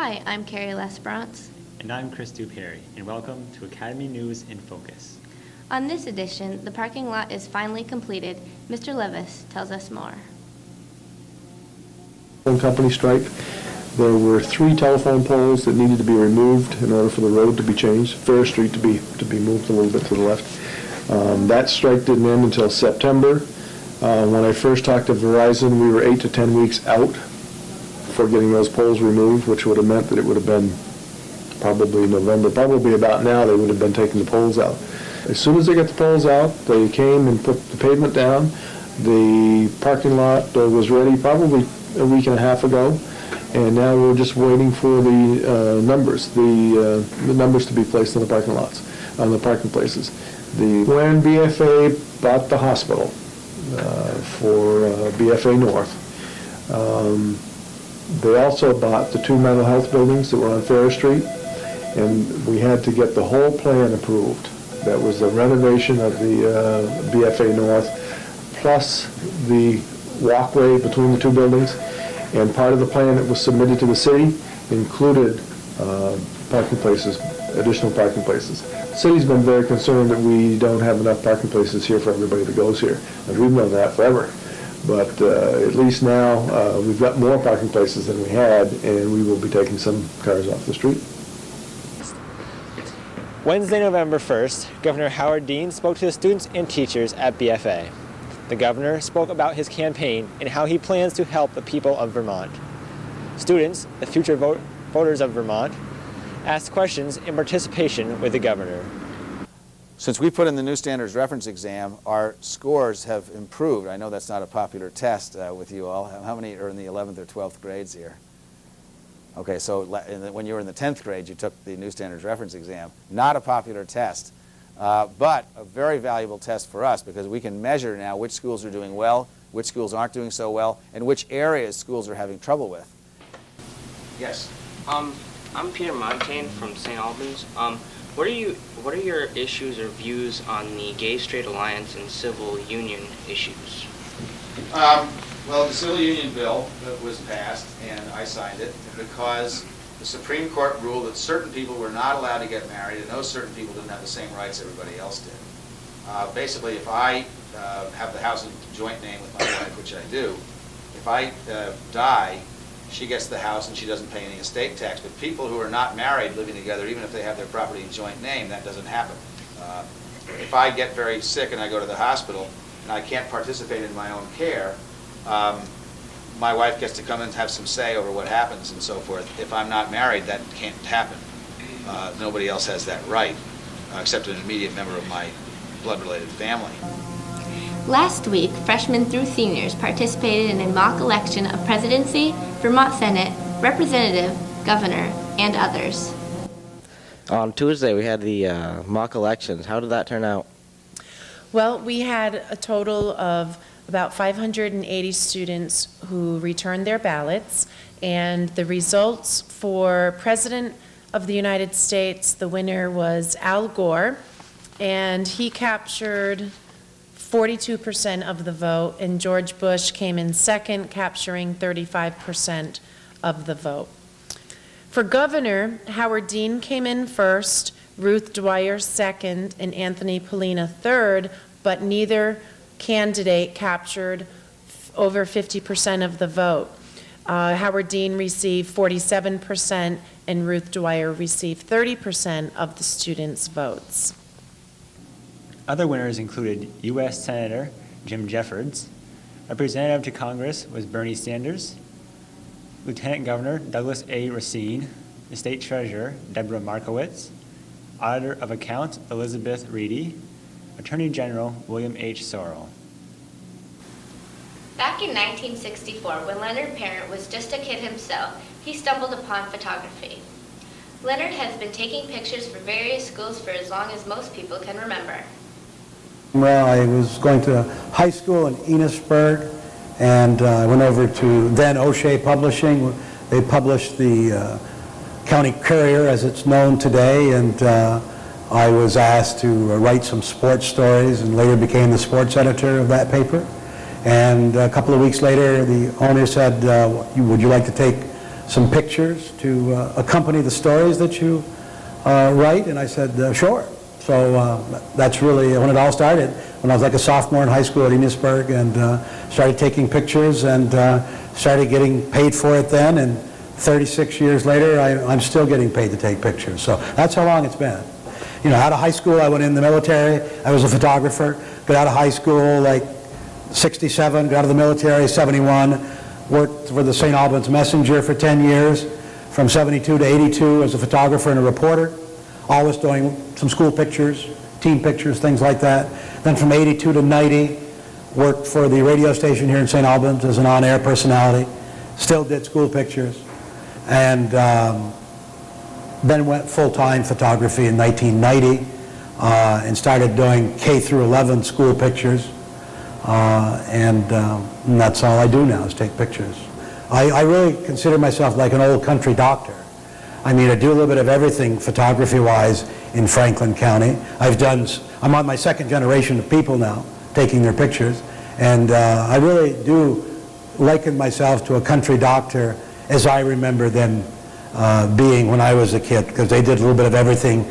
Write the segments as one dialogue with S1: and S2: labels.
S1: Hi, I'm Carrie Lesperance.
S2: And I'm Chris Duperi, and welcome to Academy News in Focus.
S1: On this edition, the parking lot is finally completed. Mr. Levis tells us more.
S3: Company strike. There were 3 telephone poles that needed to be removed in order for the road to be changed, Fair Street to be moved a little bit to the left. That strike didn't end until September. When I first talked to Verizon, we were 8 to 10 weeks out for getting those poles removed, which would have meant that it would have been probably November, probably about now they would have been taking the poles out. As soon as they got the poles out, they came and put the pavement down. The parking lot was ready probably a week and a half ago, and now we're just waiting for the numbers to be placed on the parking lots, on the parking places. When BFA bought the hospital for BFA North, they also bought the 2 mental health buildings that were on Fair Street, and we had to get the whole plan approved. That was the renovation of the BFA North, plus the walkway between the 2 buildings, and part of the plan that was submitted to the city included parking places, additional parking places. The city's been very concerned that we don't have enough parking places here for everybody that goes here, and we've known that forever. But at least now we've got more parking places than we had, and we will be taking some cars off the street.
S4: Wednesday, November 1st, Governor Howard Dean spoke to the students and teachers at BFA. The governor spoke about his campaign and how he plans to help the people of Vermont. Students, the future voters of Vermont, asked questions in participation with the governor.
S5: Since we put in the new standards reference exam, our scores have improved. I know that's not a popular test with you all. How many are in the 11th or 12th grades here? Okay, so when you were in the 10th grade, you took the new standards reference exam. Not a popular test, but a very valuable test for us because we can measure now which schools are doing well, which schools aren't doing so well, and which areas schools are having trouble with. Yes?
S6: I'm Peter Montaigne from St. Albans. What are your issues or views on the gay-straight alliance and civil union issues?
S5: Well, the civil union bill was passed, and I signed it because the Supreme Court ruled that certain people were not allowed to get married, and those certain people didn't have the same rights everybody else did. Basically, if I have the house in joint name with my wife, which I do, if I die, she gets the house and she doesn't pay any estate tax. But people who are not married living together, even if they have their property in joint name, that doesn't happen. If I get very sick and I go to the hospital and I can't participate in my own care, my wife gets to come and have some say over what happens and so forth. If I'm not married, that can't happen. Nobody else has that right, except an immediate member of my blood-related family.
S1: Last week, freshmen through seniors participated in a mock election of presidency, Vermont Senate, representative, governor, and others.
S7: On Tuesday, we had the mock elections. How did that turn out?
S8: Well, we had a total of about 580 students who returned their ballots, and the results for President of the United States, the winner was Al Gore, and he captured 42% of the vote, and George Bush came in second, capturing 35% of the vote. For governor, Howard Dean came in first, Ruth Dwyer second, and Anthony Polina third, but neither candidate captured over 50% of the vote. Howard Dean received 47%, and Ruth Dwyer received 30% of the students' votes.
S2: Other winners included U.S. Senator Jim Jeffords, Representative to Congress was Bernie Sanders, Lieutenant Governor Douglas A. Racine, the State Treasurer Deborah Markowitz, Auditor of Accounts Elizabeth Reedy, Attorney General William H. Sorrell.
S1: Back in 1964, when Leonard Parent was just a kid himself, he stumbled upon photography. Leonard has been taking pictures for various schools for as long as most people can remember.
S9: Well, I was going to high school in Enosburg, and I went over to then O'Shea Publishing. They published the County Courier, as it's known today, and I was asked to write some sports stories and later became the sports editor of that paper. And a couple of weeks later, the owner said, would you like to take some pictures to accompany the stories that you write, and I said, sure. So that's really when it all started, when I was like a sophomore in high school at Enosburg, and started taking pictures and started getting paid for it then, and 36 years later, I'm still getting paid to take pictures. So that's how long it's been. You know, out of high school, I went in the military. I was a photographer. Got out of high school like 67, got out of the military 71, worked for the St. Albans Messenger for 10 years, from 72 to 82 as a photographer and a reporter, always doing some school pictures, team pictures, things like that. Then from 82 to 90, worked for the radio station here in St. Albans as an on-air personality, still did school pictures, and then went full-time photography in 1990 and started doing K through 11 school pictures, and that's all I do now is take pictures. I really consider myself like an old country doctor. I mean, I do a little bit of everything photography-wise in Franklin County. I'm on my second generation of people now taking their pictures, and I really do liken myself to a country doctor as I remember them being when I was a kid, because they did a little bit of everything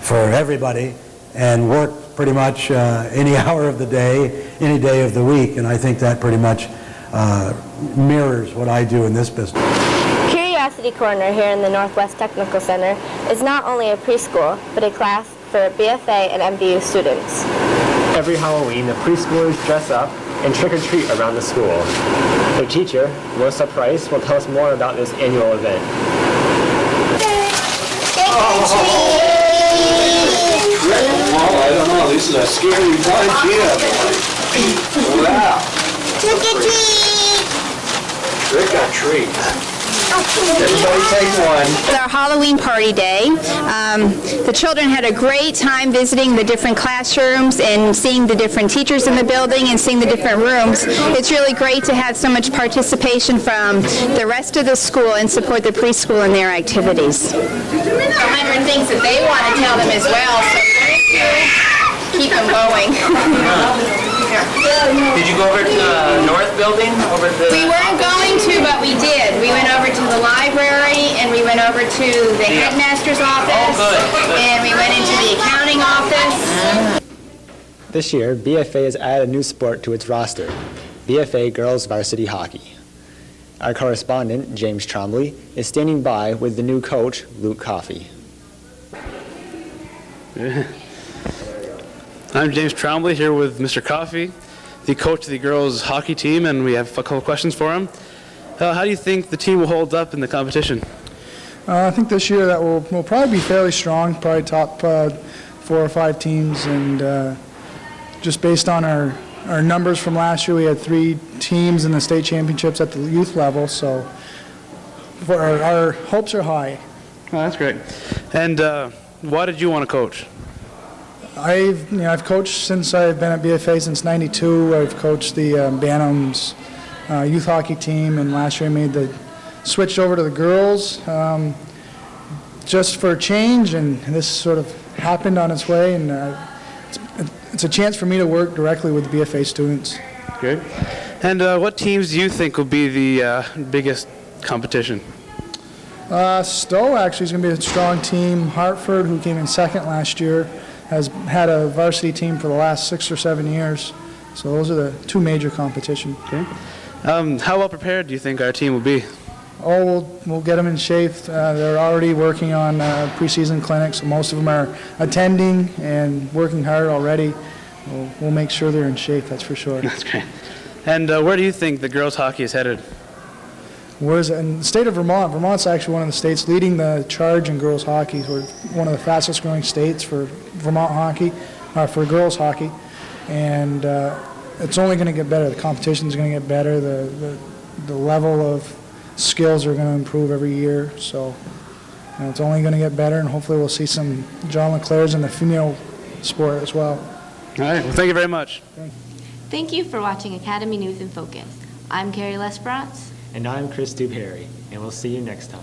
S9: for everybody and worked pretty much any hour of the day, any day of the week, and I think that pretty much mirrors what I do in this business.
S1: Curiosity Corner here in the Northwest Technical Center is not only a preschool, but a class for BFA and MBU students.
S4: Every Halloween, the preschoolers dress up and trick-or-treat around the school. Their teacher, Melissa Price, will tell us more about this annual event.
S5: Well, I don't know. This is a scary bunch here. Wow.
S10: Trick or treat!
S5: Trick or treat. Everybody take one.
S10: It's our Halloween party day. The children had a great time visiting the different classrooms and seeing the different teachers in the building and seeing the different rooms. It's really great to have so much participation from the rest of the school and support the preschool in their activities. 100 things that they want to tell them as well, so keep them going.
S6: Did you go over to the North Building?
S10: We weren't going to, but we did. We went over to the library, and we went over to the headmaster's office, and we went into the accounting office.
S4: This year, BFA has added a new sport to its roster, BFA Girls Varsity Hockey. Our correspondent, James Trombley, is standing by with the new coach, Luke Coffey.
S11: I'm James Trombley here with Mr. Coffey, the coach of the girls hockey team, and we have a couple questions for him. How do you think the team will hold up in the competition?
S12: I think this year that will probably be fairly strong, probably top 4 or 5 teams, and just based on our numbers from last year, we had 3 teams in the state championships at the youth level, so our hopes are high.
S11: Oh, that's great. And why did you want to coach?
S12: I've coached since I've been at BFA since '92. I've coached the Bantams youth hockey team, and last year I made the switch over to the girls just for a change, and this sort of happened on its way, and it's a chance for me to work directly with the BFA students.
S11: Good. And what teams do you think will be the biggest competition?
S12: Stowe actually is going to be a strong team. Hartford, who came in second last year, has had a varsity team for the last 6 or 7 years. So those are the 2 major competitions.
S11: Okay. How well prepared do you think our team will be?
S12: Oh, we'll get them in shape. They're already working on preseason clinics. So most of them are attending and working hard already. We'll make sure they're in shape, that's for sure.
S11: That's great. And where do you think the girls hockey is headed?
S12: In the state of Vermont, Vermont's actually one of the states leading the charge in girls hockey. We're one of the fastest growing states for Vermont hockey, for girls hockey, and it's only going to get better. The competition's going to get better. The level of skills are going to improve every year, so it's only going to get better, and hopefully we'll see some John LeClairs in the female sport as well.
S11: All right, well, thank you very much.
S13: Thank you for watching Academy News in Focus. I'm Carrie Lesbrance.
S2: And I'm Chris Dubharry, and we'll see you next time.